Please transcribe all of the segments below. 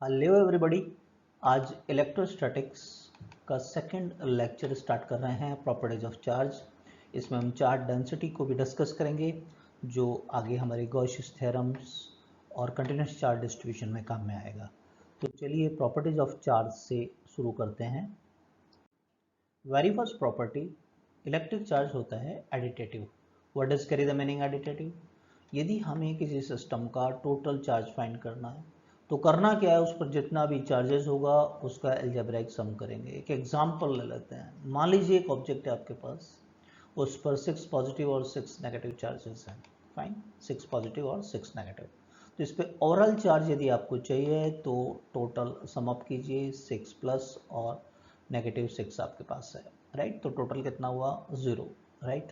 Hello everybody. आज electrostatics का second lecture start कर रहे हैं, प्रॉपर्टीज ऑफ चार्ज। इसमें हम चार्ज डेंसिटी को भी डिस्कस करेंगे जो आगे हमारे गॉसियस थ्योरम्स और कंटिन्यूस चार्ज डिस्ट्रीब्यूशन में काम में आएगा। तो चलिए प्रॉपर्टीज ऑफ चार्ज से शुरू करते हैं। Very first property, electric charge होता है additive. What does carry the meaning additive? यदि हमें किसी सिस्टम का टोटल चार्ज फाइंड करना है तो करना क्या है, उस पर जितना भी चार्जेस होगा उसका अलजेब्राइक सम करेंगे। एक एग्जांपल ले लेते हैं। मान लीजिए एक ऑब्जेक्ट है आपके पास, उस पर 6 पॉजिटिव और 6 नेगेटिव चार्जेस हैं। फाइन, 6 पॉजिटिव और 6 नेगेटिव। तो इस पर ओवरऑल चार्ज यदि आपको चाहिए तो टोटल सम अप कीजिए, 6 प्लस और नेगेटिव 6 आपके पास है, राइट। तो टोटल कितना हुआ? 0, राइट।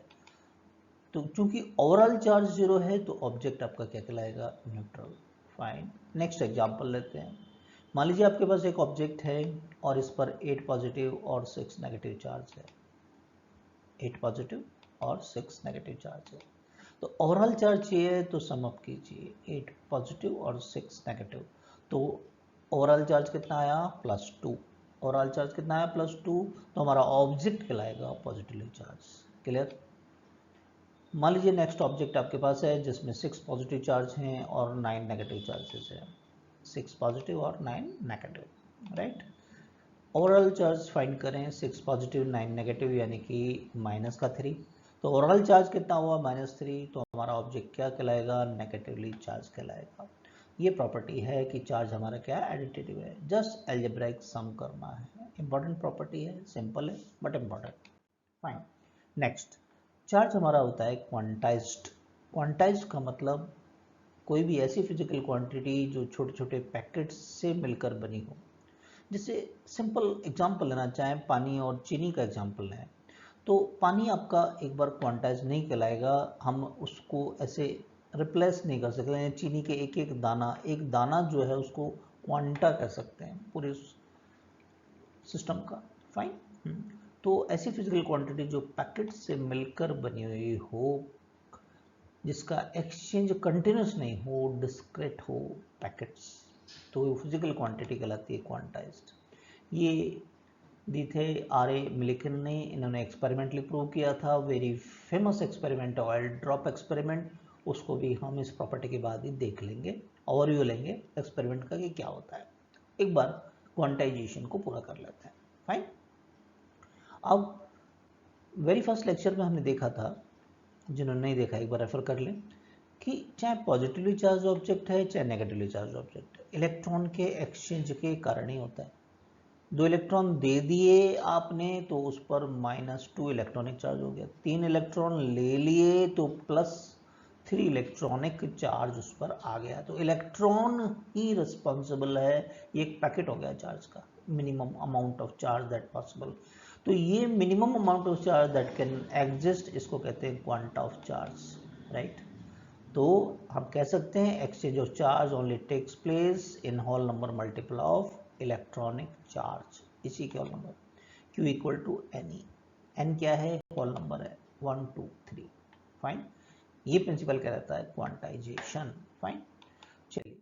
तो चूंकि ओवरऑल चार्ज 0 है तो ऑब्जेक्ट आपका क्या कहलाएगा? न्यूट्रल। फाइन, नेक्स्ट एग्जांपल लेते हैं। मान लीजिए आपके पास एक ऑब्जेक्ट है और इस पर 8 पॉजिटिव और 6 नेगेटिव चार्ज है। 8 पॉजिटिव और 6 नेगेटिव चार्ज है। तो ओवरऑल चार्ज चाहिए तो सम अप कीजिए, 8 पॉजिटिव और 6 नेगेटिव। तो ओवरऑल चार्ज कितना आया? +2। ओवरऑल चार्ज कितना आया? +2। तो हमारा ऑब्जेक्ट कहलाएगा पॉजिटिवली चार्ज। क्लियर? मान लीजिए नेक्स्ट ऑब्जेक्ट आपके पास है जिसमें 6 पॉजिटिव चार्ज हैं और 9 नेगेटिव चार्जेस हैं। 6 पॉजिटिव और 9 negative, right. Overall charge find करें, 6 पॉजिटिव 9 नेगेटिव यानी कि -3। तो ओवरऑल चार्ज कितना हुआ? -3। तो हमारा ऑब्जेक्ट क्या कहलाएगा? नेगेटिवली चार्ज कहलाएगा। ये प्रॉपर्टी है कि चार्ज हमारा क्या है? एडिटिव है। जस्ट अलजेब्राइक सम करना है। इंपॉर्टेंट प्रॉपर्टी है, सिंपल है but important. Fine, next. Charge हमारा होता है क्वांटाइज्ड। क्वांटाइज्ड का मतलब कोई भी ऐसी फिजिकल क्वांटिटी जो छोटे छोटे पैकेट्स से मिलकर बनी हो। जैसे सिंपल एग्जांपल लेना चाहें, पानी और चीनी का एग्जांपल लें, तो पानी आपका एक बार क्वांटाइज नहीं कहलाएगा। हम उसको ऐसे रिप्लेस नहीं कर सकते हैं। चीनी के एक दाना जो है उसको क्वांटा कह सकते हैं पूरे सिस्टम का। फाइन। तो ऐसी फिजिकल क्वांटिटी जो पैकेट से मिलकर बनी हुई हो, जिसका एक्सचेंज कंटिन्यूस नहीं हो, डिस्क्रेट हो पैकेट्स, तो फिजिकल क्वांटिटी कहलाती है क्वांटाइज्ड। ये दी थे R.A. मिलिकन ने। इन्होंने एक्सपेरिमेंटली प्रूव किया था, very famous experiment, oil drop experiment. उसको भी हम इस प्रॉपर्टी के बाद ही देख लेंगे, ओवरव्यू लेंगे एक्सपेरिमेंट का कि क्या होता है। एक बार क्वांटाइजेशन को पूरा कर लेते हैं। फाइन। अब वेरी फर्स्ट लेक्चर में हमने देखा था, जिन्होंने नहीं देखा एक बार रेफर कर लें, कि चाहे पॉजिटिवली चार्ज ऑब्जेक्ट है चाहे नेगेटिवली चार्ज ऑब्जेक्ट है, इलेक्ट्रॉन के एक्सचेंज के कारण ही होता है। 2 इलेक्ट्रॉन दे दिए आपने तो उस पर -2 इलेक्ट्रॉनिक चार्ज हो गया। 3 इलेक्ट्रॉन ले लिए तो +3 इलेक्ट्रॉनिक चार्ज उस पर आ गया। तो इलेक्ट्रॉन ही रिस्पॉन्सिबल है। ये एक पैकेट हो गया चार्ज का, minimum amount of charge that possible. तो ये minimum amount of charge that can exist, इसको कहते हैं क्वांटा ऑफ चार्ज, राइट। तो हम कह सकते हैं exchange of charge only takes place in whole number multiple of electronic charge. इसी के whole number Q equal to NE। N क्या है? होल नंबर है, 1 2 3। फाइन, ये प्रिंसिपल क्या रहता है? क्वांटाइजेशन। फाइन, चलिए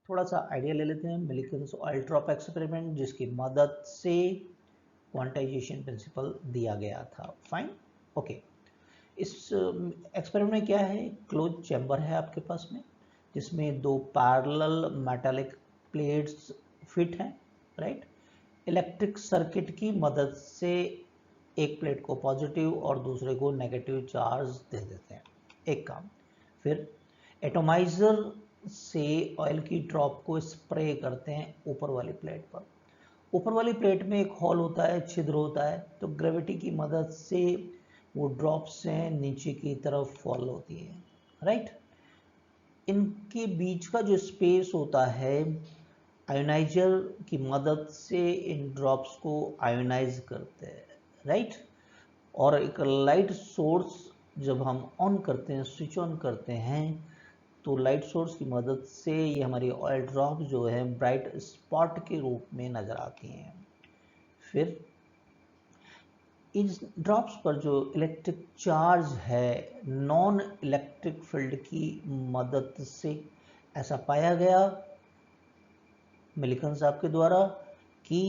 थोड़ा सा आइडिया ले लेते हैं मिलिकन्स ऑयल ड्रॉप एक्सपेरिमेंट, जिसकी मदद से क्वांटाइजेशन प्रिंसिपल दिया गया था। Fine, okay. इस एक्सपेरिमेंट में क्या है? क्लोज चैम्बर है आपके पास में, जिसमें 2 पैरेलल मेटालिक प्लेट्स फिट हैं, राइट। इलेक्ट्रिक सर्किट की मदद से एक प्लेट को पॉजिटिव और दूसरे को नेगेटिव चार्ज दे देते हैं। एक काम। फिर एटोमाइजर से ऑयल की ड्रॉप को स्प्रे करते हैं ऊपर वाली प्लेट पर। ऊपर वाली प्लेट में एक हॉल होता है, छिद्र होता है, तो ग्रेविटी की मदद से वो ड्रॉप्स हैं नीचे की तरफ फॉल होती है, राइट। इनके बीच का जो स्पेस होता है, आयोनाइजर की मदद से इन ड्रॉप्स को आयोनाइज करते हैं, राइट। और एक लाइट सोर्स जब हम ऑन करते हैं, स्विच ऑन करते हैं, तो लाइट सोर्स की मदद से ये हमारी ऑयल ड्रॉप जो है ब्राइट स्पॉट के रूप में नज़र आती हैं। फिर इस ड्रॉप्स पर जो इलेक्ट्रिक चार्ज है, नॉन इलेक्ट्रिक फील्ड की मदद से ऐसा पाया गया, मिलिकन्स आपके द्वारा कि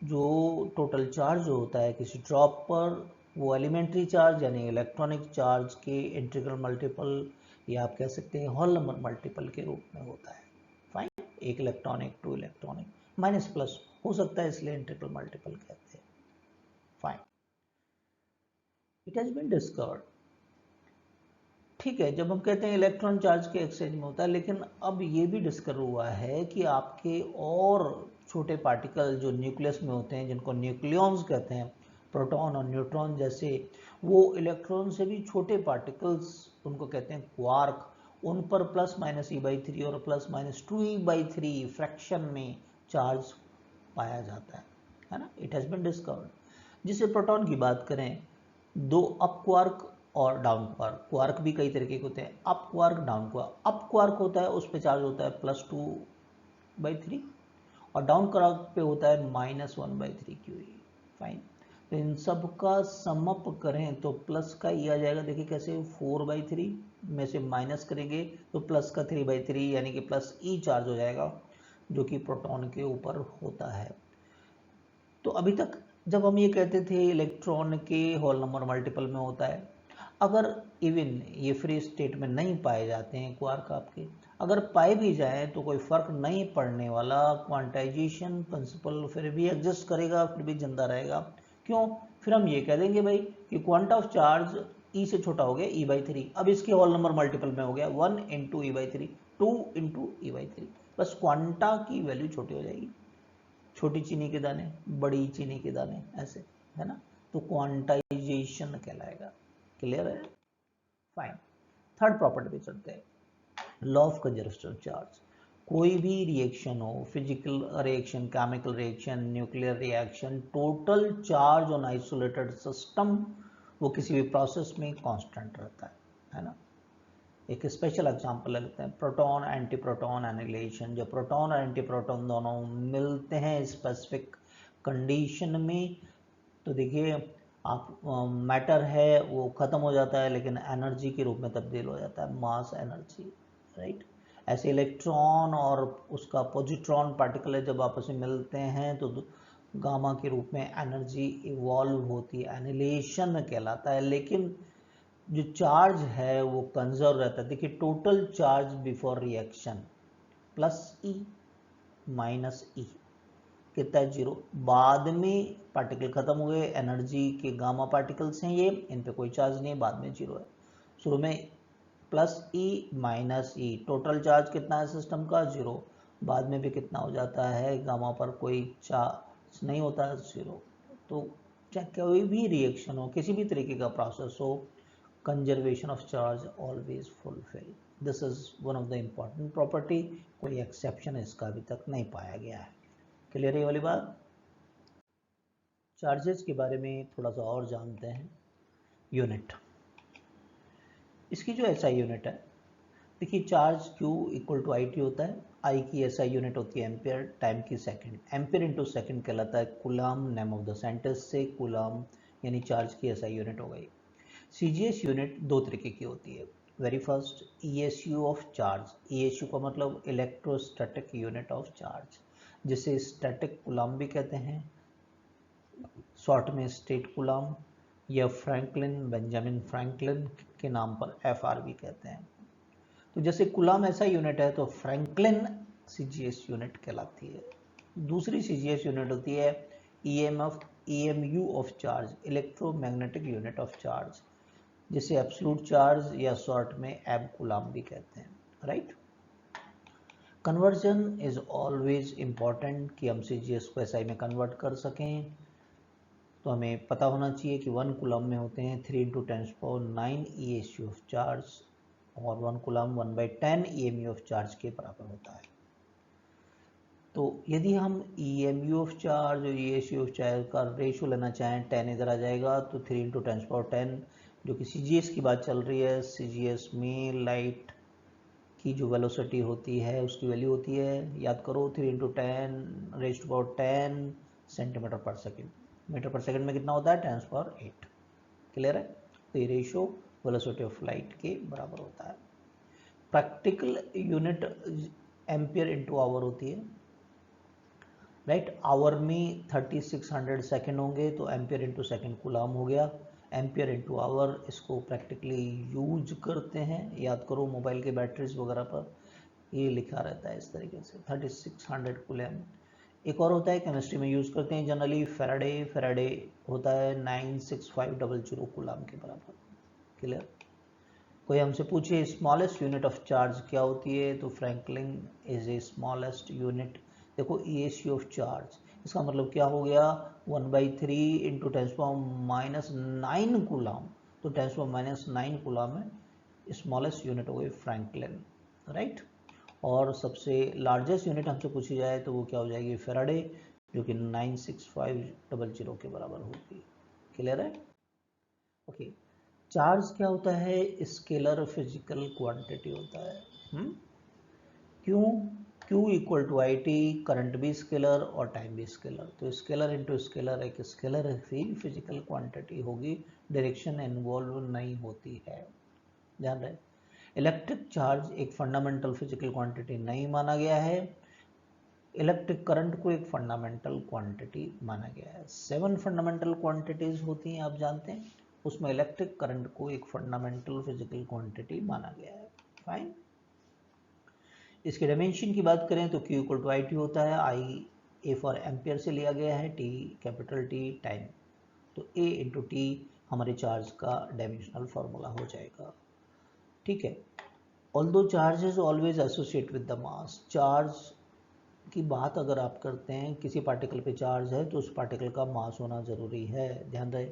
जो टोटल चार्ज जो होता है किसी ड्रॉप पर वो एलिमेंट्री चार्ज यानी इलेक्ट्रॉनिक चार्ज के इंटीग्रल मल्टीपल या आप कह सकते हैं होल नंबर मल्टीपल के रूप में होता है। फाइन, एक इलेक्ट्रॉनिक, 2 इलेक्ट्रॉनिक, माइनस प्लस हो सकता है, इसलिए इंटीग्रल मल्टीपल कहते हैं। Fine, it has been discovered. ठीक है, जब हम कहते हैं इलेक्ट्रॉन चार्ज के एक्सचेंज में होता है, लेकिन अब ये भी डिस्कवर हुआ है कि आपके और छोटे पार्टिकल जो न्यूक्लियस में होते हैं जिनको न्यूक्लियॉन्स कहते हैं, प्रोटॉन और न्यूट्रॉन जैसे, वो इलेक्ट्रॉन से भी छोटे पार्टिकल्स, उनको कहते हैं क्वार्क, उन पर प्लस माइनस e/3 और प्लस माइनस 2e/3 फ्रैक्शन में चार्ज पाया जाता है ना। It has been discovered. जिसे प्रोटॉन की बात करें, 2 अप क्वार्क और डाउन क्वार्क, क्वार्क भी कई तरीके के होते हैं, up quark, down quark. Up quark होता है, उस पर चार्ज होता है +2/3 और डाउन क्वार्क पे होता है -1/3 QE। फाइन, तो इन सब का समअप करें तो प्लस का ये आ जाएगा, देखिए कैसे, 4/3 में से माइनस करेंगे तो प्लस का 3/3 यानी कि प्लस E चार्ज हो जाएगा, जो कि प्रोटॉन के ऊपर होता है। तो अभी तक जब हम ये कहते थे इलेक्ट्रॉन के होल नंबर मल्टीपल में होता है, अगर इवन ये फ्री स्टेट में नहीं पाए जाते हैं क्वार्क आपके, अगर पाए भी जाए तो कोई फर्क नहीं पड़ने वाला, क्वांटाइजेशन प्रिंसिपल फिर भी एग्जिस्ट करेगा, फिर भी जिंदा रहेगा। क्यों? फिर हम ये कह देंगे भाई कि क्वांटा ऑफ चार्ज E से छोटा हो गया E/3, अब इसके होल नंबर मल्टीपल में हो गया 1 × E/3, 2 × E/3, बस क्वांटा की वैल्यू छोटी हो जाएगी, छोटी चीनी के दाने, बड़ी चीनी के दाने, ऐसे, है ना। तो क्वांटाइजेशन कहलाएगा। क्लियर है? फाइन, थर्ड प्रॉपर्टी पे चलते हैं, law of conservation of charge. कोई भी रिएक्शन हो, physical reaction, chemical reaction, nuclear reaction, total charge on isolated system वो किसी भी प्रोसेस में कांस्टेंट रहता है ना। एक स्पेशल एग्जांपल लेते हैं, प्रोटॉन एंटी प्रोटॉन एनिहिलेशन। जब प्रोटॉन और एंटी प्रोटॉन दोनों मिलते हैं स्पेसिफिक कंडीशन में, तो देखिए आप मैटर है वो ख़त्म हो जाता है, लेकिन एनर्जी के रूप में तब्दील हो जाता है, मास एनर्जी, राइट। ऐसे इलेक्ट्रॉन और उसका पॉजिट्रॉन पार्टिकल है, जब आपस में मिलते हैं तो गामा के रूप में एनर्जी इवॉल्व होती है, एनिहिलेशन कहलाता है। लेकिन जो चार्ज है वो कंजर्व रहता है। देखिए total charge before reaction +E -E कितना है, 0। बाद में पार्टिकल खत्म हुए, एनर्जी के गामा पार्टिकल्स हैं ये, इन पे कोई चार्ज नहीं है, बाद में 0 है। शुरू में +E -E, टोटल चार्ज कितना है सिस्टम का, 0। बाद में भी कितना हो जाता है, गामा पर कोई चार्ज नहीं होता है, 0। तो चाहे कोई भी रिएक्शन हो, किसी भी तरीके का प्रोसेस हो, conservation of charge always fulfil. This is one of the important property, कोई एक्सेप्शन इसका अभी तक नहीं पाया गया है। क्लियर है ये वाली बात? चार्जेस के बारे में थोड़ा सा और जानते हैं। यूनिट, इसकी जो एसआई यूनिट है, देखिए चार्ज Q = IT होता है, I की एसआई यूनिट होती है एम्पियर, टाइम की सेकंड, एम्पियर इंटू सेकंड कहलाता है coulomb, name of the scientist से कूलम, यानी चार्ज की एसआई यूनिट हो गई। CGS यूनिट दो तरीके की होती है। Very first, ESU of charge. ESU का मतलब इलेक्ट्रोस्टैटिक यूनिट ऑफ चार्ज, जिसे स्टैटिक कूलम भी कहते हैं, शॉर्ट में स्टेट कूलम, या फ्रैंकलिन, बेंजामिन फ्रैंकलिन के नाम पर FR भी कहते हैं। तो जैसे कूलम ऐसा यूनिट है तो फ्रैंकलिन CGS यूनिट कहलाती है। दूसरी CGS यूनिट होती है EMU of charge, electromagnetic unit of charge, जिसे एब्सोल्यूट चार्ज या शॉर्ट में एब कूलम भी कहते हैं, right. Conversion is always important कि हम CGS को SI में कन्वर्ट कर सकें, तो हमें पता होना चाहिए कि 1 कूलम में होते हैं 3 × 10⁹ ESU ऑफ चार्ज, और 1 कूलम 1/10 EMU ऑफ चार्ज के बराबर होता है। तो यदि हम EMU ऑफ चार्ज और ESU ऑफ चार्ज का रेशियो लेना चाहें, 10 इधर आ जाएगा, तो 3 × 10⁻10, जो कि CGS की बात चल रही है, CGS में लाइट की जो वेलोसिटी होती है उसकी वैल्यू होती है, याद करो, 3 × 10⁻10 सेंटीमीटर पर सेकेंड। मीटर पर सेकेंड में कितना होता है, 10⁸ क्लियर है? तो ये रेशियो वेलोसिटी ऑफ लाइट के बराबर होता है। Practical unit ampere into hour होती है, राइट। आवर में 3600 सेकेंड होंगे तो एम्पियर इंटू सेकेंड कूलाम हो गया, एम्पियर इंटू आवर। इसको प्रैक्टिकली यूज करते हैं, याद करो मोबाइल के बैटरीज वगैरह पर ये लिखा रहता है इस तरीके से 3600 कूलम। एक और होता है केमिस्ट्री में यूज़ करते हैं जनरली, फेराडे। फेराडे होता है 96500 कूलम के बराबर। क्लियर। कोई हमसे पूछे स्मॉलेस्ट यूनिट ऑफ चार्ज क्या होती है, तो Franklin is a smallest unit. देखो ESC ऑफ चार्ज, इसका मतलब क्या हो गया, 1/3 इंटू 10⁻⁹ कूलम। तो 10⁻⁹ कूलम में स्मॉलेस्ट यूनिट हो गई फ्रैंकलिन, राइट। और सबसे लार्जेस्ट यूनिट हमसे पूछी जाए तो वो क्या हो जाएगी, फेराडे, जो कि 96500 के बराबर होगी। क्लियर है। ओके। चार्ज क्या होता है, स्केलर फिजिकल क्वांटिटी होता है। क्यों, Q equal to IT, current भी स्केलर और टाइम भी स्केलर। तो स्केलर इंटू स्केलर एक स्केलर ही फिजिकल क्वांटिटी होगी, डायरेक्शन इन्वॉल्व नहीं होती है, ध्यान रहे। इलेक्ट्रिक चार्ज एक फंडामेंटल फिजिकल क्वांटिटी नहीं माना गया है, इलेक्ट्रिक करंट को एक फंडामेंटल क्वांटिटी माना गया है। 7 फंडामेंटल क्वांटिटीज होती हैं, आप जानते हैं, उसमें इलेक्ट्रिक करंट को एक फंडामेंटल फिजिकल क्वांटिटी माना गया है। फाइन। इसके डायमेंशन की बात करें तो Q इक्वल टू IT होता है, I A फॉर एम्पियर से लिया गया है, T कैपिटल T टाइम, तो A इंटू T हमारे चार्ज का डायमेंशनल फार्मूला हो जाएगा। ठीक है। Although charge is always associate with the mass, charge की बात अगर आप करते हैं, किसी पार्टिकल पे चार्ज है तो उस पार्टिकल का मास होना जरूरी है, ध्यान रहे।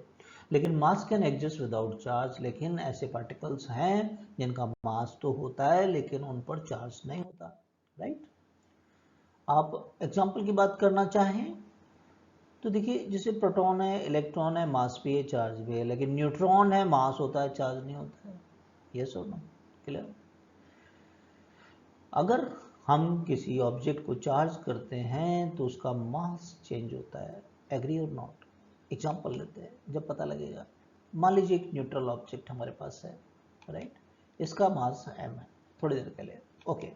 लेकिन मास कैन एग्जिस्ट विदाउट चार्ज, लेकिन ऐसे पार्टिकल्स हैं जिनका मास तो होता है लेकिन उन पर चार्ज नहीं होता, राइट। आप एग्जांपल की बात करना चाहें तो देखिए, जैसे प्रोटॉन है, इलेक्ट्रॉन है, मास भी है, चार्ज भी है, लेकिन न्यूट्रॉन है, मास होता है, चार्ज नहीं होता है। यस और नो, क्लियर। अगर हम किसी ऑब्जेक्ट को चार्ज करते हैं तो उसका मास चेंज होता है, एग्री और नॉट। एग्जांपल लेते हैं, जब पता लगेगा। मान लीजिए एक न्यूट्रल ऑब्जेक्ट हमारे पास है, राइट, इसका मास m है, थोड़ी देर के लिए, ओके।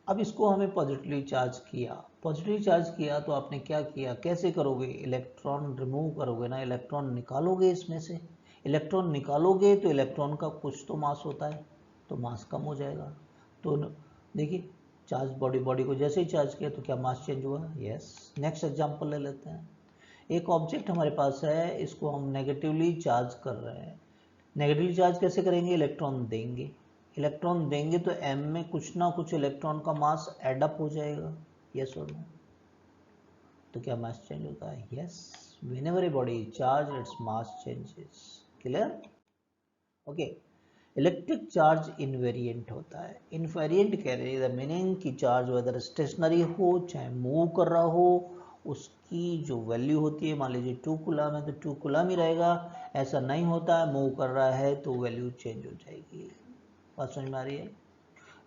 अब इसको हमें पॉजिटिवली चार्ज किया, पॉजिटिवली चार्ज किया तो आपने क्या किया, कैसे करोगे, इलेक्ट्रॉन रिमूव करोगे ना, इलेक्ट्रॉन निकालोगे इसमें से। इलेक्ट्रॉन निकालोगे तो इलेक्ट्रॉन का कुछ तो मास होता है, तो मास कम हो जाएगा। तो देखिए, चार्ज बॉडी को जैसे ही चार्ज किया तो क्या मास चेंज हुआ, यस। नेक्स्ट एग्जांपल ले लेते हैं। एक ऑब्जेक्ट हमारे पास है, इसको हम नेगेटिवली चार्ज कर रहे हैं। नेगेटिवली चार्ज कैसे करेंगे, इलेक्ट्रॉन देंगे, इलेक्ट्रॉन देंगे तो m में कुछ ना कुछ इलेक्ट्रॉन का मास एड अप हो जाएगा, यस और नो। तो क्या मास चेंज होता है, yes. Whenever a body is charge its mass changes, clear. Okay. Electric charge invariant होता है। इनवेरिएंट कह रहे हैं द मीनिंग कि चार्ज वेदर स्टेशनरी हो चाहे मूव कर रहा हो, उसकी जो वैल्यू होती है, मान लीजिए 2 कूलम है तो 2 कूलम ही रहेगा। ऐसा नहीं होता है, मूव कर रहा है तो वैल्यू चेंज हो जाएगी। बात समझ में आ रही है।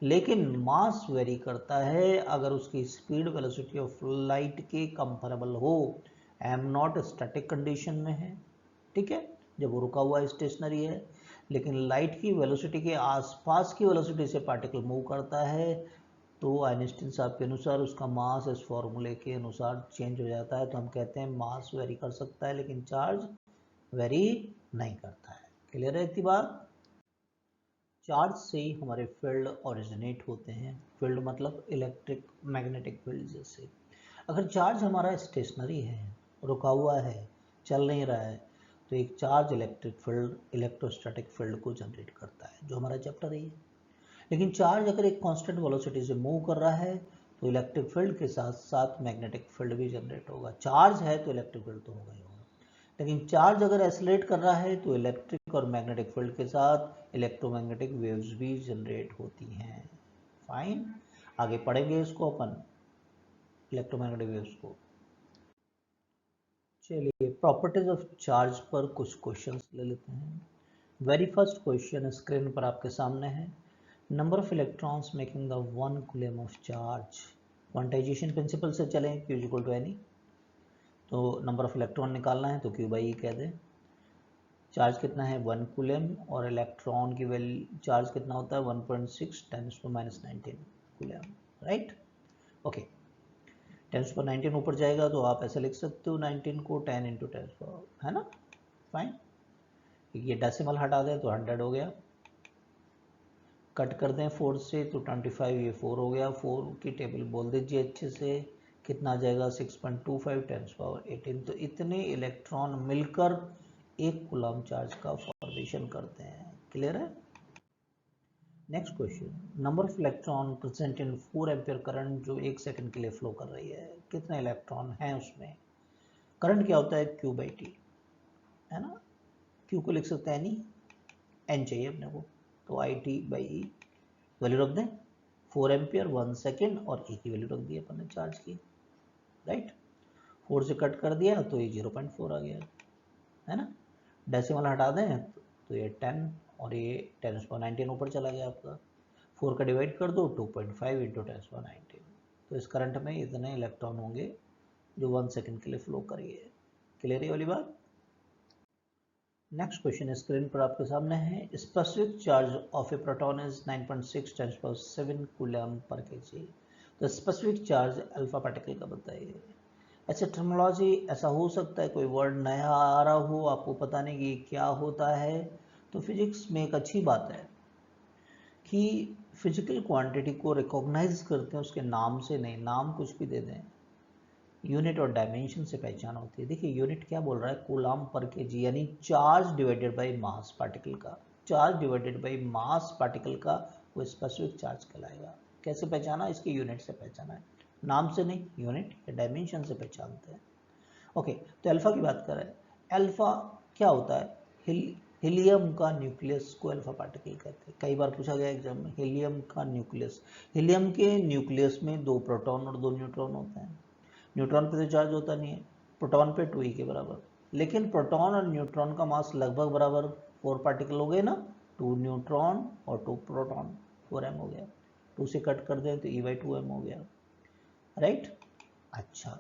लेकिन मास वेरी करता है अगर उसकी स्पीड वेलोसिटी ऑफ लाइट के कंपेरेबल हो। एम नॉट स्टैटिक कंडीशन में है, ठीक है, जब वो रुका हुआ स्टेशनरी है, लेकिन लाइट की वेलोसिटी के आसपास की वेलोसिटी से पार्टिकल मूव करता है तो आइंस्टीन साहब के अनुसार उसका मास इस फॉर्मूले के अनुसार चेंज हो जाता है। तो हम कहते हैं मास वेरी कर सकता है लेकिन चार्ज वेरी नहीं करता है। क्लियर है इतनी बात। चार्ज से ही हमारे फील्ड ओरिजिनेट होते हैं। फील्ड मतलब इलेक्ट्रिक मैग्नेटिक फील्ड जैसे। अगर चार्ज हमारा स्टेशनरी है, रुका हुआ है, चल नहीं रहा है, तो एक charge electric field electrostatic field को जनरेट करता है, जो हमारा चैप्टर है। लेकिन चार्ज अगर एक कांस्टेंट वेलोसिटी से मूव कर रहा है तो इलेक्ट्रिक फील्ड के साथ साथ मैग्नेटिक फील्ड भी जनरेट होगा। चार्ज है तो इलेक्ट्रिक फील्ड तो होगा ही होगा। लेकिन चार्ज अगर एक्सेलरेट कर रहा है तो इलेक्ट्रिक और मैग्नेटिक फील्ड के साथ इलेक्ट्रोमैग्नेटिक वेव्स भी जनरेट होती हैं। फाइन। आगे पढ़ेंगे इसको अपन, इलेक्ट्रोमैग्नेटिक वेव्स को। चलिए, प्रॉपर्टीज ऑफ चार्ज पर कुछ क्वेश्चंस ले लेते हैं। वेरी फर्स्ट क्वेश्चन स्क्रीन पर आपके सामने है। Number of electrons making the 1 coulomb of charge. Quantization principle से चलें, Q इक्वल टू N, तो नंबर ऑफ इलेक्ट्रॉन निकालना है तो Q बाई E कह दें। चार्ज कितना है 1 कूलम, और इलेक्ट्रॉन की वैल्यू चार्ज कितना होता है 1.6 × 10⁻⁹ कूलम, राइट। ओके, 10⁻19 ऊपर जाएगा तो आप ऐसे लिख सकते हो 19 को 10 इंटू 10, है ना, फाइन। ये डेसिमल हटा दें तो 100 हो गया, कट कर दें 4 से तो 25, ये 4 हो गया। 4 की टेबल बोल दीजिए अच्छे से, कितना आ जाएगा 6.25 10⁻18। तो इतने इलेक्ट्रॉन मिलकर एक कूलम्ब चार्ज का फॉर्मेशन करते हैं। क्लियर है। Next question, number of electron present in 4 ampere current जो 1 सेकंड के लिए फ्लो कर रही है, कितने इलेक्ट्रॉन हैं उसमें। करंट क्या होता है, Q बाई टी, है ना। Q को लिख सकते हैं नहीं, N चाहिए अपने को, तो I T by E value रख दें 4 एम्पियर 1 सेकेंड, और E की वैल्यू रख दी अपन ने चार्ज की, राइट। 4 से कट कर दिया तो ये 0.4 आ गया, है ना। डेसिमल हटा दें तो ये 10, और ये 10⁻19 ऊपर चला गया आपका। 4 का डिवाइड कर दो 2.5 इंटू 10⁻19। तो इस करंट में इतने इलेक्ट्रॉन होंगे जो 1 सेकेंड के लिए फ्लो करिए। क्लियर है वाली बात। नेक्स्ट क्वेश्चन स्क्रीन पर आपके सामने है, specific charge of A proton is 9.6 10⁻7 coulomb per KG. तो स्पेसिफिक चार्ज अल्फा पार्टिकल का बताइए। ऐसे टर्मिनोलॉजी, ऐसा हो सकता है कोई वर्ड नया आ रहा हो, आपको पता नहीं कि क्या होता है। तो फिजिक्स में एक अच्छी बात है कि फिजिकल क्वांटिटी को रिकॉग्नाइज करते हैं उसके नाम से नहीं, नाम कुछ भी दे दें, यूनिट और डायमेंशन से पहचान होती है। देखिए यूनिट क्या बोल रहा है, कूलम्ब पर केजी, यानी charge divided by mass particle का, charge divided by mass particle का वो स्पेसिफिक चार्ज कहलाएगा। कैसे पहचाना, इसके यूनिट से पहचाना है, नाम से नहीं, यूनिट या डायमेंशन से पहचानते हैं। ओके, तो अल्फा की बात करें, अल्फा क्या होता है, हीलियम का न्यूक्लियस को अल्फा पार्टिकल कहते हैं। कई बार पूछा गया एग्जाम में, हीलियम का न्यूक्लियस, हीलियम के न्यूक्लियस में 2 प्रोटॉन और 2 न्यूट्रॉन होते हैं। न्यूट्रॉन पे तो चार्ज होता नहीं है, प्रोटॉन पे 2e के बराबर, लेकिन प्रोटॉन और न्यूट्रॉन का मास लगभग बराबर, 4 पार्टिकल हो गए ना, 2 न्यूट्रॉन और 2 प्रोटॉन, 4m हो गया। 2 से कट कर दें तो E/2m हो गया, राइट। अच्छा,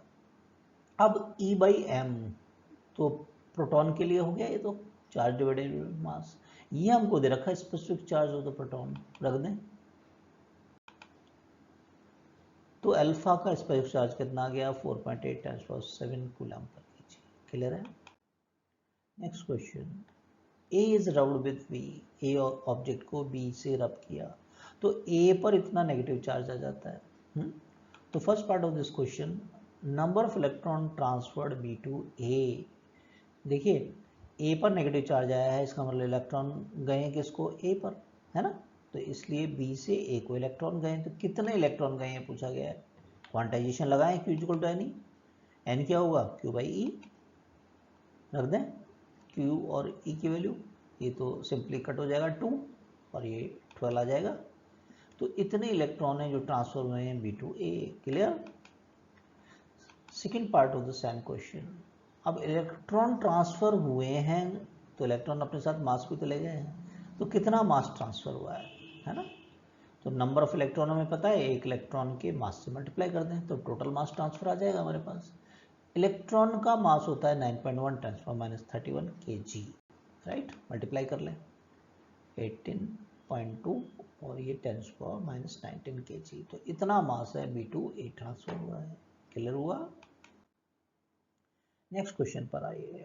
अब E/m तो प्रोटॉन के लिए हो गया, ये तो चार्ज डिवाइडेड मास। ये हमको दे रखा है specific charge of the proton, रख दें तो अल्फा का स्पेसिफिक चार्ज कितना आ गया, 4.8 10⁻7 कूलम पर केजी। क्लियर है। Next question, A is rubbed with B, A object को बी से रब किया तो ए पर इतना नेगेटिव चार्ज आ जाता है। तो first part of this question, number of electron transferred be to A. देखिए ए पर नेगेटिव चार्ज आया है, इसका मतलब इलेक्ट्रॉन गए किसको, ए पर, है ना। तो इसलिए बी से ए को इलेक्ट्रॉन गए, तो कितने इलेक्ट्रॉन गए हैं पूछा गया है। क्वांटाइजेशन लगाएं, Q equal to N, N क्या होगा, क्यू बाई ई, रख दें क्यू और ई की वैल्यू, ये तो सिंपली कट हो जाएगा 2 और ये 12 आ जाएगा। तो इतने इलेक्ट्रॉन हैं जो ट्रांसफर हुए हैं B to A. Clear. Second part of the same question, अब इलेक्ट्रॉन ट्रांसफर हुए हैं तो इलेक्ट्रॉन अपने साथ मास भी तो ले गए हैं, तो कितना मास ट्रांसफर हुआ है ना। तो नंबर ऑफ इलेक्ट्रॉन हमें पता है, एक इलेक्ट्रॉन के मास से मल्टीप्लाई कर दें तो टोटल मास ट्रांसफर आ जाएगा हमारे पास। इलेक्ट्रॉन का मास होता है 9.1 10⁻31 kg, राइट। मल्टीप्लाई कर लें 18.2 और ये 10⁻19 kg, तो इतना मास है बी टू ए ट्रांसफर हुआ है। क्लियर हुआ। नेक्स्ट क्वेश्चन पर आइए,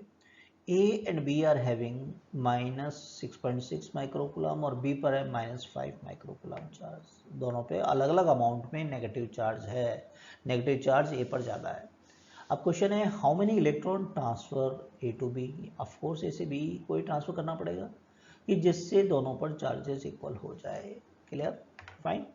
A and B are having -6.6 microcoulomb और बी पर है -5 माइक्रोकूलम चार्ज। दोनों पे अलग अलग अमाउंट में नेगेटिव चार्ज है, नेगेटिव चार्ज ए पर ज़्यादा है। अब क्वेश्चन है, how many electron transfer A to B. Of course A से बी को ही ट्रांसफर करना पड़ेगा कि जिससे दोनों पर चार्जेस इक्वल हो जाए। Clear, fine.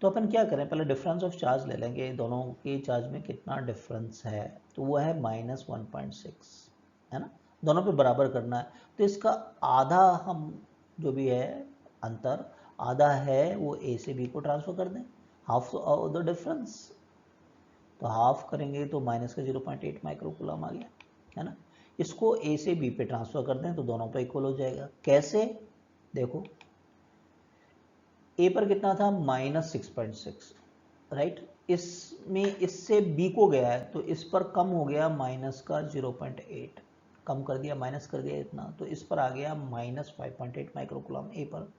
तो अपन क्या करें, पहले डिफरेंस ऑफ चार्ज ले लेंगे, दोनों के चार्ज में कितना डिफरेंस है, तो वो है -1.6, है ना। दोनों पे बराबर करना है, तो इसका आधा हम जो भी है अंतर आधा है वो ए से बी को ट्रांसफर कर दें, हाफ ऑफ द डिफरेंस। तो हाफ करेंगे तो माइनस का 0.8 माइक्रोकूलम आ गया, है ना। इसको ए से बी पे ट्रांसफर कर दें तो दोनों पे इक्वल हो जाएगा। कैसे, देखो ए पर कितना था -6.6, राइट। इसमें इससे बी को गया है तो इस पर कम हो गया माइनस का 0.8, कम कर दिया, माइनस कर दिया इतना, तो इस पर आ गया -5.8 माइक्रोकूलम ए पर।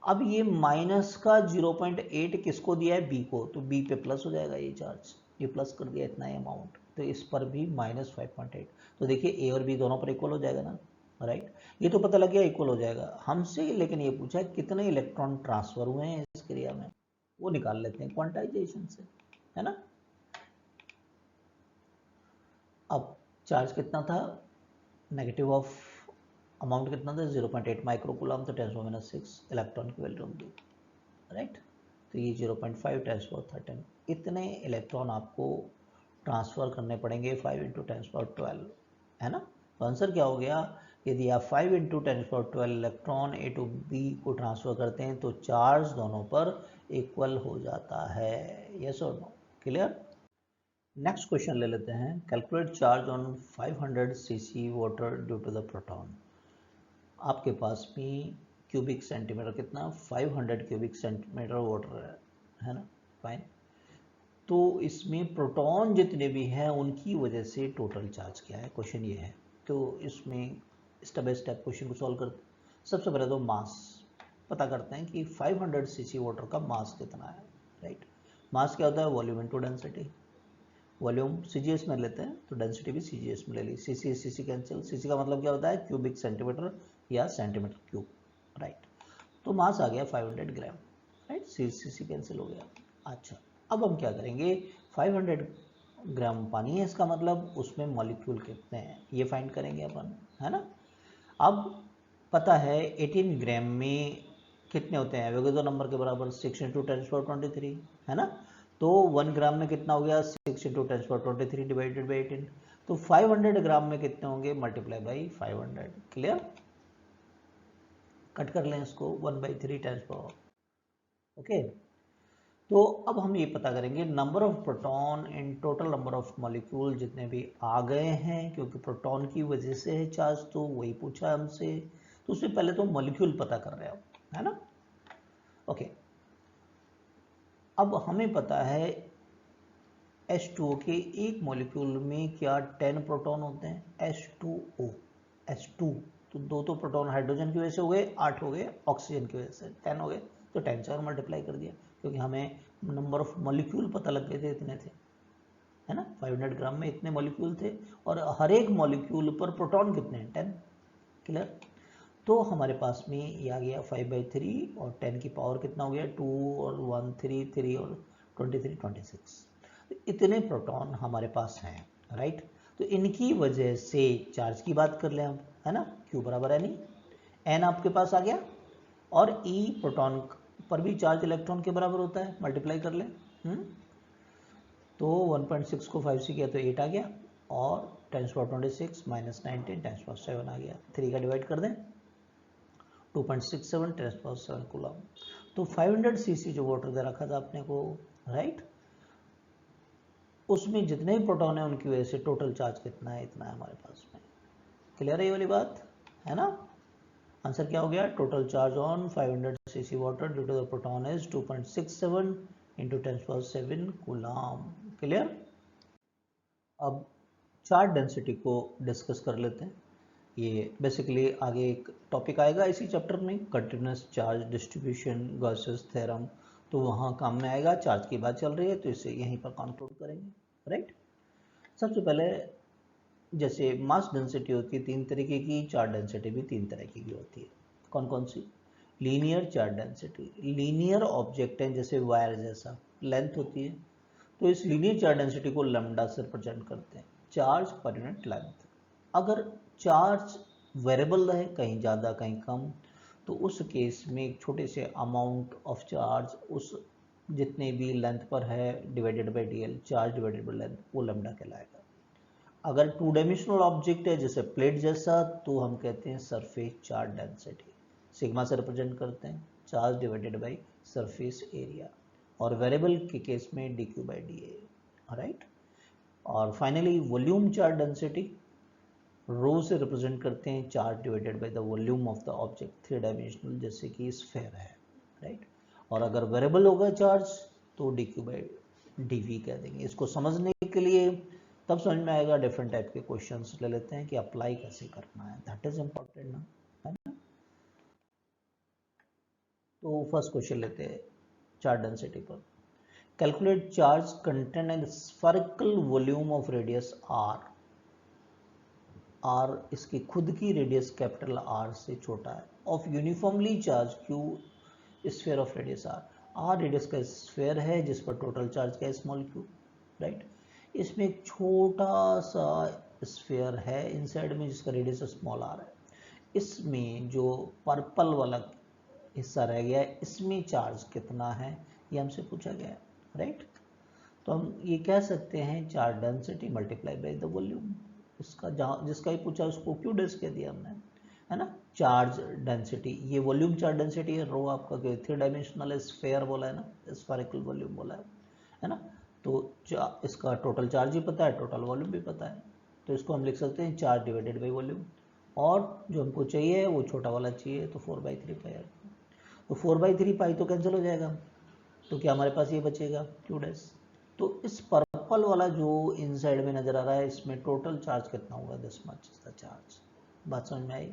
अब ये माइनस का 0.8 किसको दिया है, बी को, तो बी पे प्लस हो जाएगा ये चार्ज, ये प्लस कर दिया इतना अमाउंट, तो इस पर भी -5.8। तो देखिए ए और बी दोनों पर इक्वल हो जाएगा ना, राइट। ये तो पता लग गया इक्वल हो जाएगा हमसे, लेकिन ये पूछा है कितने इलेक्ट्रॉन ट्रांसफर हुए हैं इस क्रिया में, वो निकाल लेते हैं क्वांटाइजेशन से, है ना। अब चार्ज कितना था, नेगेटिव ऑफ अमाउंट कितना था 0.8 माइक्रोकूलम, तो 10⁻⁶ इलेक्ट्रॉन की वैल्यू होगी, राइट। तो ये 0.5 10⁻13 इतने इलेक्ट्रॉन आपको ट्रांसफ़र करने पड़ेंगे 5 × 10⁻12, है ना। तो आंसर क्या हो गया, यदि आप 5 × 10⁻12 इलेक्ट्रॉन ए टू बी को ट्रांसफ़र करते हैं तो चार्ज दोनों पर इक्वल हो जाता है, यस और नो, क्लियर। नेक्स्ट क्वेश्चन ले लेते हैं, calculate charge on 500 cc water due to the proton. आपके पास में क्यूबिक सेंटीमीटर कितना, 500 क्यूबिक सेंटीमीटर वाटर है ना, फाइन। तो इसमें प्रोटॉन जितने भी हैं उनकी वजह से टोटल चार्ज क्या है, क्वेश्चन ये है। तो इसमें स्टेप बाय स्टेप क्वेश्चन को सॉल्व करते हैं। सबसे पहले तो मास पता करते हैं कि 500 cc वाटर का मास कितना है, राइट। मास क्या होता है, volume into density. Volume CGS में लेते हैं तो डेंसिटी भी सीजीएस में ले ली, सीसी सीसी कैंसिल, सीसी का मतलब क्या होता है, क्यूबिक सेंटीमीटर या सेंटीमीटर क्यूब, राइट। तो मास आ गया 500 ग्राम, राइट, सीसी कैंसिल हो गया। अच्छा, अब हम क्या करेंगे, 500 ग्राम पानी है, इसका मतलब उसमें मॉलिक्यूल कितने हैं ये फाइंड करेंगे अपन, है ना। अब पता है 18 ग्राम में कितने होते हैं, वेगोजो नंबर के बराबर 6 × 10⁻23, है ना। तो 1 ग्राम में कितना हो गया, 6 × 10⁻23 डिवाइडेड बाई 18, तो 500 ग्राम में कितने होंगे, मल्टीप्लाई बाई 500, क्लियर। कट कर लें इसको 1/3 10 पावर, ओके। तो अब हम ये पता करेंगे number of proton in total number of molecule जितने भी आ गए हैं, क्योंकि प्रोटॉन की वजह से है चार्ज, तो वही पूछा हमसे। तो उससे पहले तो मॉलिक्यूल पता कर रहे हैं, है ना, ओके। अब हमें पता है H2O के एक मॉलिक्यूल में क्या 10 प्रोटॉन होते हैं, H2O H2, तो दो तो प्रोटॉन हाइड्रोजन की वजह से हो गए, 8 हो गए ऑक्सीजन की वजह से 10 हो गए, तो 10 से और मल्टीप्लाई कर दिया, क्योंकि हमें नंबर ऑफ मॉलिक्यूल पता लग गए थे, इतने थे, है ना। 500 ग्राम में इतने मॉलिक्यूल थे, और हर एक मॉलिक्यूल पर प्रोटॉन कितने हैं, 10, क्लियर। तो हमारे पास में ये आ गया 5/3, और 10 की पावर कितना हो गया, 2 और 1 3 3 और 23 26, तो इतने प्रोटॉन हमारे पास हैं, राइट। तो इनकी वजह से चार्ज की बात कर लें हम, है ना, Q बराबर एन ई, एन आपके पास आ गया, और E प्रोटॉन पर भी चार्ज इलेक्ट्रॉन के बराबर होता है, मल्टीप्लाई कर लें, तो 1.6 को 5 से किया तो 8 आ गया, और 10⁻26 - 19 10⁻7 आ गया, 3 का डिवाइड कर दें 2.67 10⁻7 कूलम। तो 500 cc जो वाटर दे रखा था अपने को, राइट, उसमें जितने भी प्रोटॉन है उनकी वजह से टोटल चार्ज कितना है, इतना है हमारे पास में, क्लियर है ये वाली बात, है ना। आंसर क्या हो गया, total charge on 500 cc water due to the proton is 2.67 × 10⁻7 coulomb, clear. अब चार्ज डेंसिटी को डिस्कस कर लेते हैं। ये बेसिकली आगे एक टॉपिक आएगा इसी चैप्टर में, continuous charge distribution Gauss's theorem, तो वहाँ काम में आएगा। चार्ज की बात चल रही है तो इसे यहीं पर कंक्लूड करेंगे, राइट। सबसे पहले जैसे मास डेंसिटी होती है 3 तरीके की, चार्ज डेंसिटी भी 3 तरीके की होती है। कौन कौन सी, linear charge density, linear object है जैसे वायर जैसा, लेंथ होती है, तो इस लीनियर चार्ज डेंसिटी को लैम्डा से रिप्रेजेंट करते हैं, चार्ज पर यूनिट लेंथ। अगर चार्ज वेरिएबल है, कहीं ज़्यादा कहीं कम, तो उस केस में एक छोटे से अमाउंट ऑफ चार्ज उस जितने भी लेंथ पर है divided by D L, charge divided by length, वो लैम्डा कहलाएगा। अगर 2 डायमेंशनल ऑब्जेक्ट है जैसे प्लेट जैसा, तो हम कहते हैं सरफेस चार्ज डेंसिटी, सिग्मा से रिप्रेजेंट करते हैं, charge divided by surface area, और वेरिएबल के केस में D Q by D A, right. और फाइनली वॉल्यूम चार्ज डेंसिटी, रो से रिप्रेजेंट करते हैं, charge divided by the volume of the object, 3 dimensional जैसे कि स्फेयर है, राइट। और अगर वेरिएबल होगा चार्ज तो d Q by d V कह देंगे। इसको समझने के लिए तब समझ में आएगा, डिफरेंट टाइप के क्वेश्चंस ले लेते हैं कि अप्लाई कैसे करना है, दैट इज इम्पोर्टेंट ना, है ना। तो फर्स्ट क्वेश्चन लेते हैं चार्ज डेंसिटी पर। Calculate charge content in spherical volume of radius R. R इसकी खुद की रेडियस कैपिटल आर से छोटा है, of uniformly charge Q sphere of radius R. R radius का स्फीयर है जिस पर टोटल चार्ज का स्मॉल क्यू, राइट। इसमें एक छोटा सा स्फीयर है इनसाइड में जिसका रेडियस स्मॉल आर है। इसमें जो पर्पल वाला हिस्सा रह गया है इसमें चार्ज कितना है ये हमसे पूछा गया है, राइट। तो हम ये कह सकते हैं charge density multiply by the volume. इसका जहाँ जिसका ही पूछा उसको क्यू डेस कह दिया हमने, है ना। चार्ज डेंसिटी, ये वॉल्यूम चार्ज डेंसिटी है, रो आपका 3 डायमेंशनल स्फीयर बोला है ना, स्फेरिकल वॉल्यूम बोला है ना। तो इसका टोटल चार्ज ही पता है, टोटल वॉल्यूम भी पता है, तो इसको हम लिख सकते हैं चार्ज डिवाइडेड बाई वॉल्यूम। और जो हमको चाहिए वो छोटा वाला चाहिए, तो 4/3 पाई। तो 4/3 पाई तो कैंसिल हो जाएगा, तो क्या हमारे पास ये बचेगा क्यू डैश। तो इस पर्पल वाला जो इनसाइड में नजर आ रहा है इसमें टोटल चार्ज कितना होगा, this much is the charge. बात समझ में आई।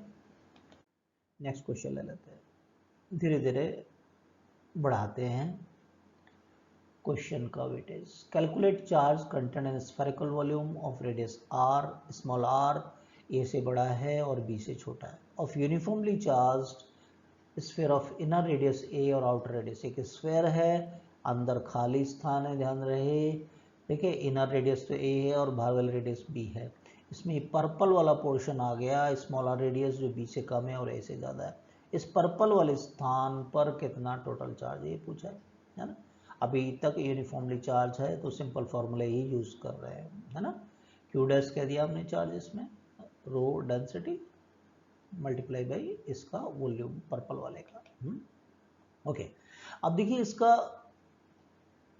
नेक्स्ट क्वेश्चन ले लेते हैं, धीरे धीरे बढ़ाते हैं क्वेश्चन का weightage. Calculate charge content in spherical volume of radius R, small R A से बड़ा है और बी से छोटा है, of uniformly charged sphere of inner radius A और आउटर रेडियस। एक स्फीयर है, अंदर खाली स्थान है, ध्यान रहे। देखिए इनर रेडियस तो ए है और बाहर वाला रेडियस बी है। इसमें पर्पल वाला पोर्शन आ गया, स्मॉल आर रेडियस जो बी से कम है और ए से ज़्यादा है। इस पर्पल वाले स्थान पर कितना टोटल चार्ज है ये पूछा है ना। अभी तक यूनिफॉर्मली चार्ज है तो सिंपल फॉर्मूला ही यूज़ कर रहे हैं, है ना। क्यू डैश कह दिया हमने चार्ज इसमें, रो डेंसिटी मल्टीप्लाई बाई इसका वॉल्यूम पर्पल वाले का। ओके, अब देखिए इसका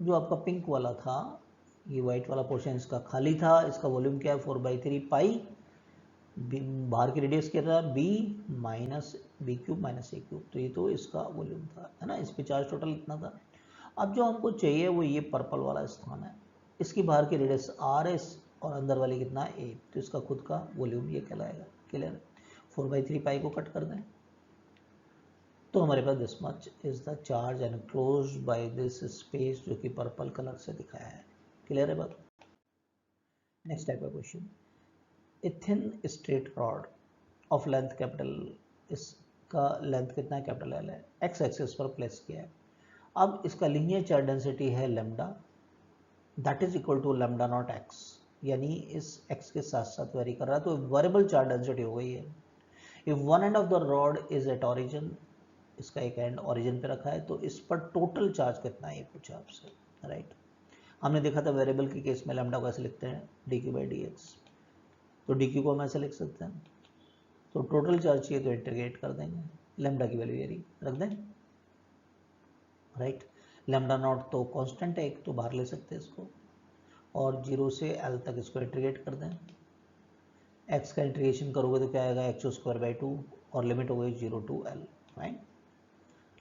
जो आपका पिंक वाला था, ये वाइट वाला पोर्शन इसका खाली था, इसका वॉल्यूम क्या है 4/3 पाई। बाहर की रेडियस क्या था B minus B cube minus A cube, तो ये तो इसका वॉल्यूम था, है ना। इस पे चार्ज टोटल इतना था। अब जो हमको चाहिए वो ये पर्पल वाला स्थान है, इसकी बाहर की रेडियस आर है और अंदर वाली कितना ए, तो इसका खुद का वॉल्यूम ये कहलाएगा। क्लियर। 4/3 पाई को कट कर दें तो हमारे पास this much is the charge enclosed by this space जो कि पर्पल कलर से दिखाया है। क्लियर है बात। नेक्स्ट टाइप का question, a thin straight rod of length capital, इसका लेंथ कितना है कैपिटल एल है, एक्स एक्सिस पर प्लेस किया है। अब इसका लीनियर चार्ज डेंसिटी है lambda, that is equal to lambda not X, यानी इस एक्स के साथ साथ वेरी कर रहा है, तो वेरिएबल चार्ज डेंसिटी हो गई है। If one end of the rod is at origin, इसका एक एंड ओरिजिन पे रखा है, तो इस पर टोटल चार्ज कितना है ये पूछा आपसे, राइट। हमने देखा था वेरिएबल के केस में लैम्डा को ऐसे लिखते हैं d Q by D x, तो डी क्यू को हम ऐसे लिख सकते हैं। तो टोटल चार्ज चाहिए तो इंटीग्रेट कर देंगे, लैम्डा की वैल्यू यही रख दें, राइट। लैम्डा नॉट तो कांस्टेंट है एक, तो बाहर ले सकते हैं इसको, और 0 से एल तक इसको इंटीग्रेट कर दें। एक्स का इंटीग्रेशन करोगे तो क्या आएगा एक्स स्क्वायर बाई 2, और लिमिट हो गई 0 टू एल, राइट।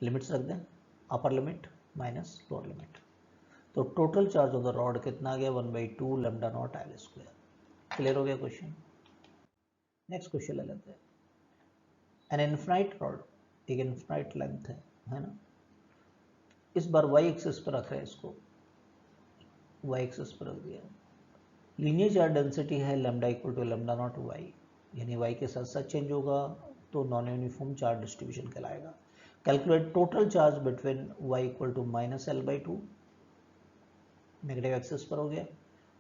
लिमिट्स रख दें, upper limit minus lower limit, तो total charge of the rod कितना आ गया 1/2 lambda not L square. Clear हो गया क्वेश्चन। नेक्स्ट क्वेश्चन ले लेते हैं, एन इनफाइनाइट रॉड, एक इनफाइनाइट लेंथ है ना। इस बार वाई एक्सिस पर रख रहे हैं इसको, वाई एक्सिस पर रख दिया। लीनियर चार्ज डेंसिटी है lambda equal to lambda not Y, यानी वाई के साथ साथ चेंज होगा तो नॉन यूनिफॉर्म चार्ज डिस्ट्रीब्यूशन कहलाएगा। Calculate total charge between Y equal to minus L by 2, negative axis पर हो गया,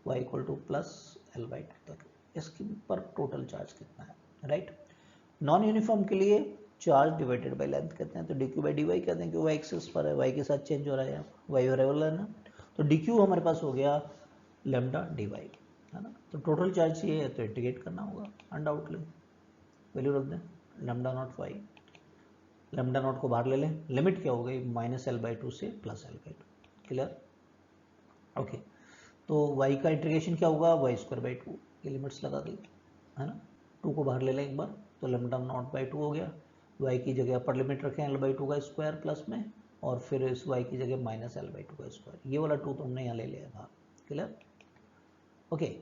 Y equal to plus L by 2 तक, इसके पर टोटल चार्ज कितना है, राइट। नॉन यूनिफॉर्म के लिए चार्ज डिवाइडेड बाई लेंथ कहते हैं, तो d Q by d Y कहते हैं कि वाई एक्सिस पर है, वाई के साथ चेंज हो रहा है, वाई वेरिएबल है ना, तो डी क्यू हमारे पास हो गया लेमडा डी वाई, है ना। तो टोटल चार्ज चाहिए तो इंटीग्रेट करना होगा अनडाउटली, वैल्यू रख दें lambda not Y, lambda not को बाहर ले लें, लिमिट क्या हो गई माइनस एल बाई 2 से plus L by 2। Clear, okay. तो y का इंटीग्रेशन क्या होगा वाई स्क्वायर बाई 2, ये लिमिट्स लगा दी, है ना। 2 को बाहर ले लें एक बार, तो लेमडा नॉट बाई 2 हो गया, y की जगह अपर लिमिट रखें एल बाई 2 का स्क्वायर प्लस में, और फिर इस y की जगह माइनस एल बाई 2 का स्क्वायर, ये वाला 2 तो हमने यहाँ ले लिया बाहर। Clear, okay.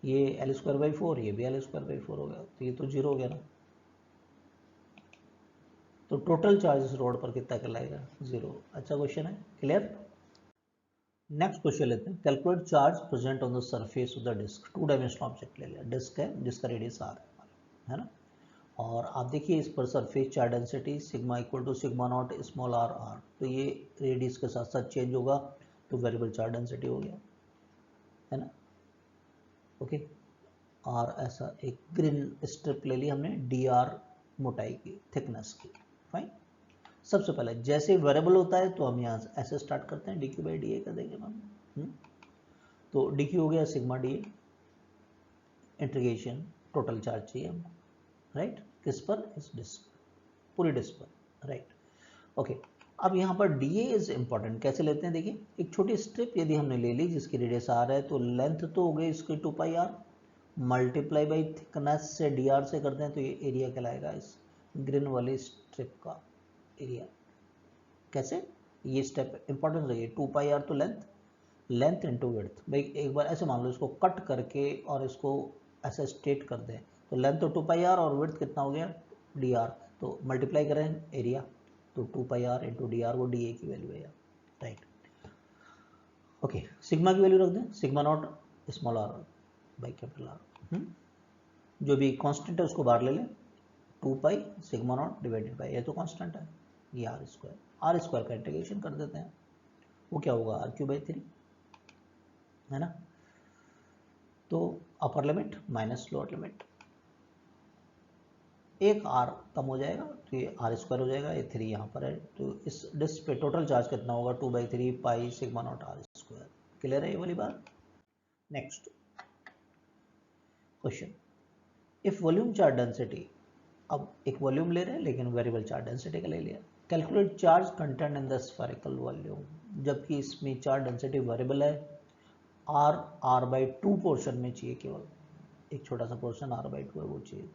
ये एल स्क्वायर बाई 4, ये भी एल स्क्वायर बाई 4 हो गया, तो ये तो 0 हो गया ना, तो टोटल चार्ज इस रोड पर कितना कहलाएगा, 0। अच्छा क्वेश्चन है, क्लियर। नेक्स्ट क्वेश्चन लेते हैं, calculate charge present on the surface of the disc. 2 dimensional object ले लिया, डिस्क है जिसका रेडियस r है ना, और आप देखिए इस पर surface charge density sigma equal to sigma not small R R, तो ये रेडियस के साथ साथ चेंज होगा तो वेरिएबल चार्ज डेंसिटी हो गया, है ना। ओके, और ऐसा एक ग्रीन स्ट्रिप ले ली हमने, डी आर मोटाई की, थिकनेस की, फाइन। सबसे पहले जैसे वेरिएबल होता है तो हम यहाँ से ऐसे स्टार्ट करते हैं, d Q by D A कर देंगे हम। तो डी क्यू हो गया sigma D A, integration total charge चाहिए हमको, राइट, किस पर, इस डिस्क, पूरी डिस्क पर, राइट। ओके, अब यहाँ पर डी ए इज इंपॉर्टेंट, कैसे लेते हैं देखिए, एक छोटी स्ट्रिप यदि हमने ले ली जिसकी रेडियस आर है तो लेंथ तो हो गई इसकी 2 pi are, multiply by thickness से डी आर से करते हैं तो ये एरिया कहलाएगा इस ग्रीन वाली स्ट्रिप का एरिया। कैसे, ये स्टेप इंपॉर्टेंट रही है, 2 पाई आर तो लेंथ, लेंथ इंटू विड्थ। भाई एक बार ऐसे मान लो इसको कट करके और इसको ऐसे स्ट्रेट कर दें तो लेंथ तो 2 पाई आर और विड्थ कितना हो गया, डी आर, तो मल्टीप्लाई करें एरिया, तो 2 pi R into d R, वो डी ए की वैल्यू है, राइट। ओके, सिग्मा की वैल्यू रख दें, sigma not small R by capital R, जो भी कांस्टेंट है उसको बाहर ले लें, 2 pi sigma not divided by, ये तो कांस्टेंट है, ये आर स्क्वायर का इंटीग्रेशन कर देते हैं, वो क्या होगा, आर क्यू बाई 3, है ना। तो अपर लिमिट माइनस लोअर लिमिट, एक आर कम हो जाएगा तो ये आर स्क्वायर हो जाएगा, ये 3 यहाँ पर है, तो इस डिस्क पे टोटल चार्ज कितना होगा, 2/3 pi sigma not R square. Clear है ये वाली बात। Next question, if volume charge density, अब एक वॉल्यूम ले रहे हैं लेकिन वेरिएबल चार्ज डेंसिटी का ले लिया, calculate charge content in the spherical volume, जबकि इसमें चार्ज डेंसिटी वेरिएबल है, r/2 पोर्शन में चाहिए, केवल एक छोटा सा पोर्शन r/2 है वो चाहिए।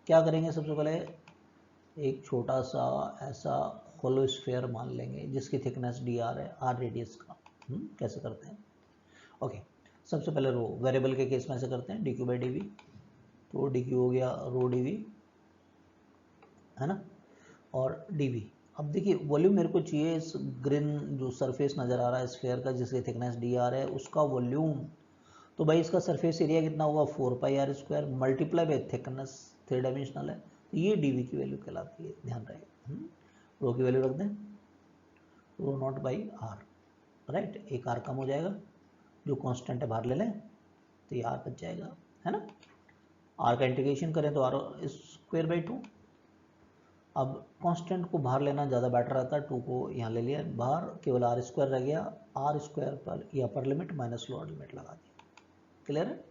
क्या करेंगे, सबसे पहले एक छोटा सा ऐसा होलो स्फीयर मान लेंगे जिसकी थिकनेस डी आर है, आर रेडियस का। कैसे करते हैं, ओके, सबसे पहले रो वेरिएबल के केस में ऐसे करते हैं, d Q by d V, तो डी क्यू हो गया रो डी वी, है ना, और डी वी। अब देखिए वॉल्यूम मेरे को चाहिए इस ग्रीन जो सरफेस नज़र आ रहा है स्फीयर का जिसकी थिकनेस डी आर है उसका वॉल्यूम, तो भाई इसका सरफेस एरिया कितना होगा, 4 pi R square multiply by thickness, 3 dimensional है, तो ये डी वी की वैल्यू कहलाती है, ध्यान रहे। रो की वैल्यू रख दें, रो नॉट बाई आर, राइट, एक आर कम हो जाएगा, जो कांस्टेंट है बाहर ले लें तो ये आर बच जाएगा, है ना। आर का इंटीग्रेशन करें तो आर स्क्वायर बाई 2, अब कांस्टेंट को बाहर लेना ज़्यादा बेटर रहता है, 2 को यहाँ ले लिया बाहर, केवल आर स्क्वायर रह गया, आर स्क्वायर पर ये अपर लिमिट माइनस लोअर लिमिट लगा दिया। क्लियर है,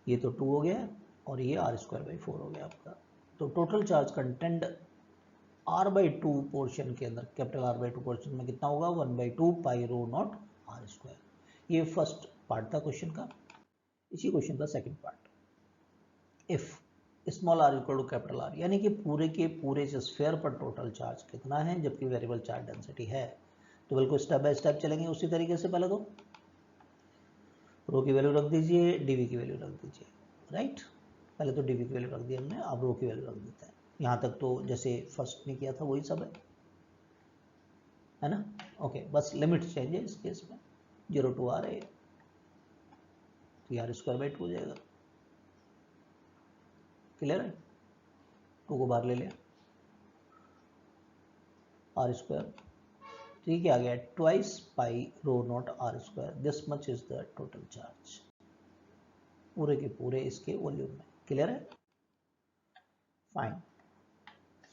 ये तो 2 हो गया और ये आर स्क्वायर बाई 4 हो गया आपका। तो total charge content r/2 portion के अंदर, कैपिटल r/2 पोर्शन में कितना होगा, 1/2 pi rho not R square. ये फर्स्ट पार्ट था क्वेश्चन का। इसी क्वेश्चन का second part, if small R equal to capital R, यानी कि पूरे के पूरे स्फीयर पर टोटल चार्ज कितना है जबकि वेरिएबल चार्ज डेंसिटी है, तो बिल्कुल स्टेप बाय स्टेप चलेंगे उसी तरीके से। पहले तो रो की वैल्यू रख दीजिए, डीवी की वैल्यू रख दीजिए, राइट। पहले तो डीवी की वैल्यू रख दी हमने, अब रो की वैल्यू रख देते हैं। यहाँ तक तो जैसे फर्स्ट ने किया था वही सब है ना। ओके, बस लिमिट चेंज है इस केस में, 0 to r है, तो यार स्क्वायर बाई 2 हो जाएगा। क्लियर है, 2 को बाहर ले लिया, आर स्क्वायर, तो ये क्या आ गया, twice pi rho not R square, this much is the total charge, पूरे के पूरे इसके वॉल्यूम में। क्लियर है, फाइन।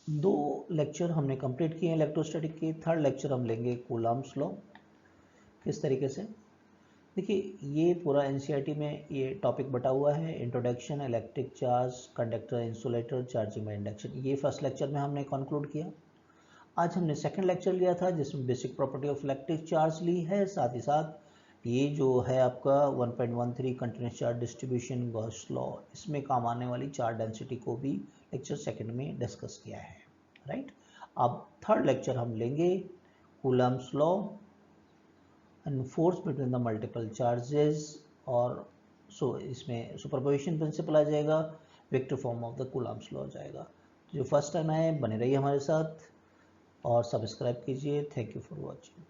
2 लेक्चर हमने कंप्लीट किए इलेक्ट्रोस्टैटिक के, थर्ड लेक्चर हम लेंगे कूलम्ब्स लॉ। किस तरीके से, देखिए ये पूरा एनसीईआरटी में ये टॉपिक बटा हुआ है, introduction, electric charge, conductor, insulator, charging by induction, ये फर्स्ट लेक्चर में हमने कंक्लूड किया। आज हमने सेकंड लेक्चर लिया था जिसमें basic property of electric charge ली है, साथ ही साथ ये जो है आपका 1.13 continuous charge distribution Gauss law, इसमें काम आने वाली चार्ज डेंसिटी को भी लेक्चर सेकंड में डिस्कस किया है, राइट। अब थर्ड लेक्चर हम लेंगे Coulomb's law and force between the multiple charges, और इसमें सुपरपोजिशन प्रिंसिपल आ जाएगा, vector form of the Coulomb's law आ जाएगा। जो फर्स्ट टाइम आए बने रहिए हमारे साथ और सब्सक्राइब कीजिए। Thank you for watching.